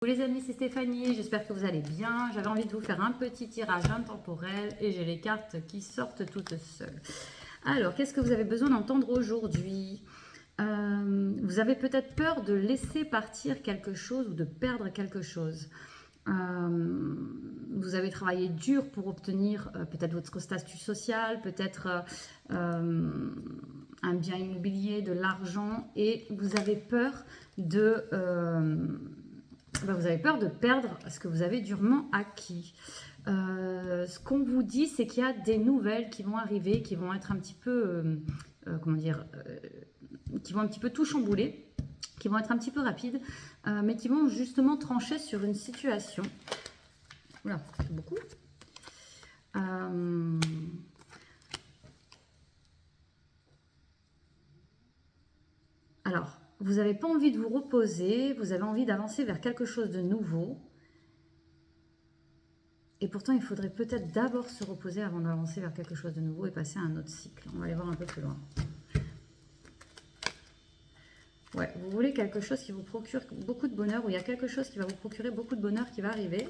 Bonjour les amis, c'est Stéphanie, j'espère que vous allez bien. J'avais envie de vous faire un petit tirage intemporel et j'ai les cartes qui sortent toutes seules. Alors, qu'est-ce que vous avez besoin d'entendre aujourd'hui? Vous avez peut-être peur de laisser partir quelque chose ou de perdre quelque chose. Vous avez travaillé dur pour obtenir peut-être votre statut social, peut-être un bien immobilier, de l'argent, et vous avez peur de... vous avez peur de perdre ce que vous avez durement acquis. Ce qu'on vous dit, c'est qu'il y a des nouvelles qui vont arriver, qui vont être un petit peu, qui vont un petit peu tout chambouler, qui vont être un petit peu rapides, mais qui vont justement trancher sur une situation. Oula, c'est beaucoup. Alors, vous n'avez pas envie de vous reposer, vous avez envie d'avancer vers quelque chose de nouveau. Et pourtant, il faudrait peut-être d'abord se reposer avant d'avancer vers quelque chose de nouveau et passer à un autre cycle. On va aller voir un peu plus loin. Ouais, vous voulez quelque chose qui vous procure beaucoup de bonheur, ou il y a quelque chose qui va vous procurer beaucoup de bonheur qui va arriver.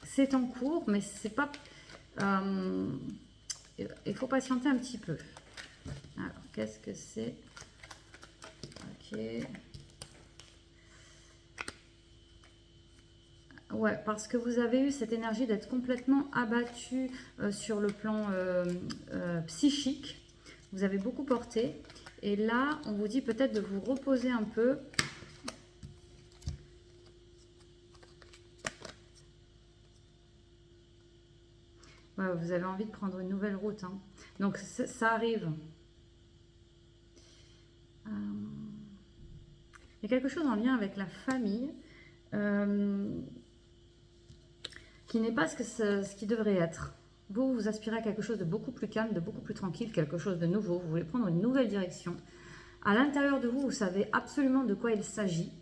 C'est en cours, mais c'est pas... il faut patienter un petit peu. Alors, qu'est-ce que c'est? Ok. Ouais, parce que vous avez eu cette énergie d'être complètement abattu sur le plan psychique. Vous avez beaucoup porté. Et là, on vous dit peut-être de vous reposer un peu. Ouais, vous avez envie de prendre une nouvelle route, hein. Donc, ça arrive. Il y a quelque chose en lien avec la famille qui n'est pas ce qui devrait être. Vous, vous aspirez à quelque chose de beaucoup plus calme, de beaucoup plus tranquille, quelque chose de nouveau. Vous voulez prendre une nouvelle direction. À l'intérieur de vous, vous savez absolument de quoi il s'agit.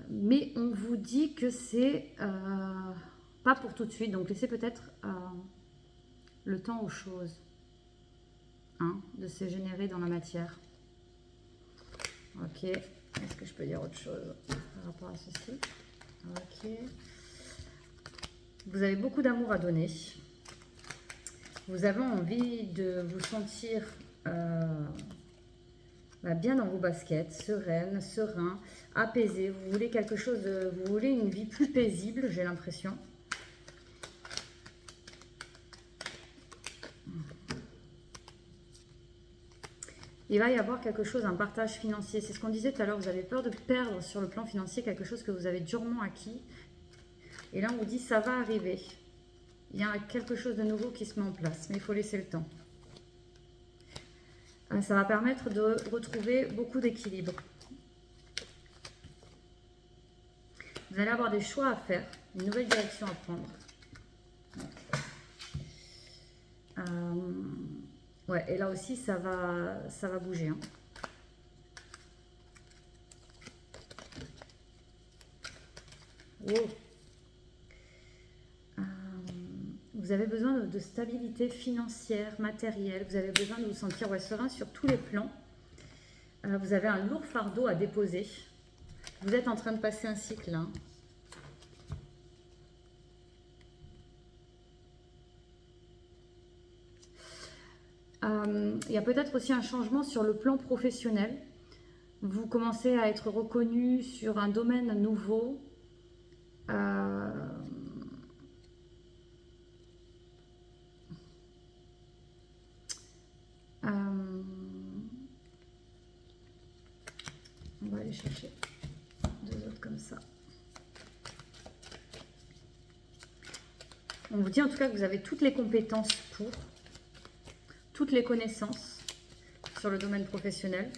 Mais on vous dit que c'est pas pour tout de suite. Donc, laissez peut-être le temps aux choses, hein, de se générer dans la matière. Ok. Est-ce que je peux dire autre chose par rapport à ceci? Ok. Vous avez beaucoup d'amour à donner. Vous avez envie de vous sentir bien dans vos baskets, sereine, serein, apaisé. Vous voulez quelque chose, vous voulez une vie plus paisible, j'ai l'impression. Il va y avoir quelque chose, un partage financier. C'est ce qu'on disait tout à l'heure, vous avez peur de perdre sur le plan financier quelque chose que vous avez durement acquis. Et là, on vous dit, ça va arriver. Il y a quelque chose de nouveau qui se met en place, mais il faut laisser le temps. Ça va permettre de retrouver beaucoup d'équilibre. Vous allez avoir des choix à faire, une nouvelle direction à prendre. Ouais, et là aussi, ça va bouger, hein. Wow. Vous avez besoin de stabilité financière, matérielle. Vous avez besoin de vous sentir serein sur tous les plans. Vous avez un lourd fardeau à déposer. Vous êtes en train de passer un cycle, hein. Il y a peut-être aussi un changement sur le plan professionnel. Vous commencez à être reconnu sur un domaine nouveau. On va aller chercher deux autres comme ça. On vous dit en tout cas que vous avez toutes les compétences pour, toutes les connaissances sur le domaine professionnel.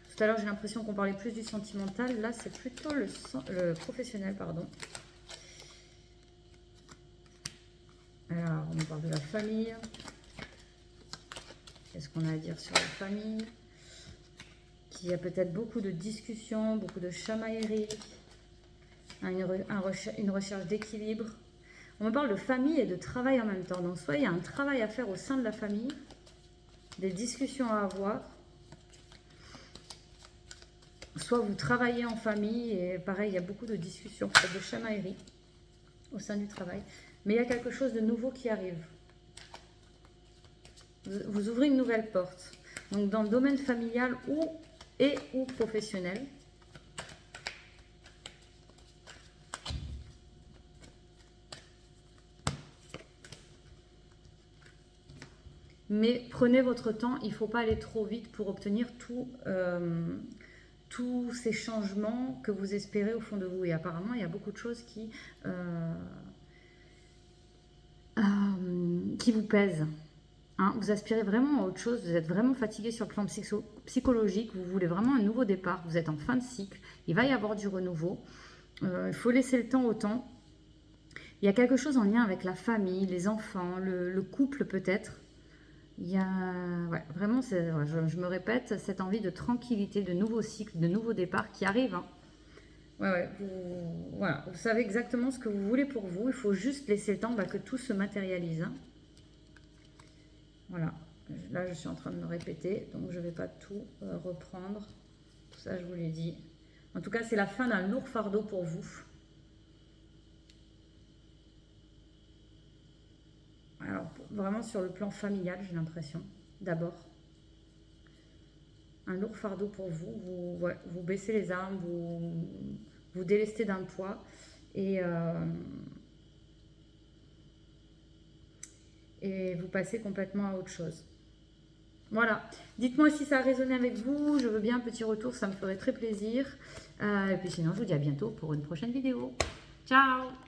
Tout à l'heure, j'ai l'impression qu'on parlait plus du sentimental. Là, c'est plutôt le professionnel, pardon. Alors, on parle de la famille. Qu'est-ce qu'on a à dire sur la famille? Qu'il y a peut-être beaucoup de discussions, beaucoup de chamailleries, une recherche d'équilibre. On me parle de famille et de travail en même temps. Donc, soit il y a un travail à faire au sein de la famille, des discussions à avoir, soit vous travaillez en famille, et pareil, il y a beaucoup de discussions, peut-être de chamaillerie au sein du travail. Mais il y a quelque chose de nouveau qui arrive. Vous ouvrez une nouvelle porte. Donc dans le domaine familial ou professionnel. Mais prenez votre temps, il ne faut pas aller trop vite pour obtenir tous ces changements que vous espérez au fond de vous. Et apparemment, il y a beaucoup de choses qui vous pèsent. Hein, vous aspirez vraiment à autre chose, vous êtes vraiment fatigué sur le plan psychologique, vous voulez vraiment un nouveau départ, vous êtes en fin de cycle, il va y avoir du renouveau, il faut laisser le temps au temps. Il y a quelque chose en lien avec la famille, les enfants, le couple peut-être. Il y a vraiment, je me répète, cette envie de tranquillité, de nouveau cycle, de nouveau départ qui arrive. Hein. Vous savez exactement ce que vous voulez pour vous, il faut juste laisser le temps que tout se matérialise. Hein. Voilà, là je suis en train de me répéter, donc je ne vais pas tout reprendre. Tout ça, je vous l'ai dit. En tout cas, c'est la fin d'un lourd fardeau pour vous. Alors, vraiment sur le plan familial, j'ai l'impression, d'abord. Un lourd fardeau pour vous. Vous baissez les armes, vous délestez d'un poids. Et vous passez complètement à autre chose. Voilà, dites-moi si ça a résonné avec vous, je veux bien un petit retour, ça me ferait très plaisir. Et puis sinon, je vous dis à bientôt pour une prochaine vidéo. Ciao!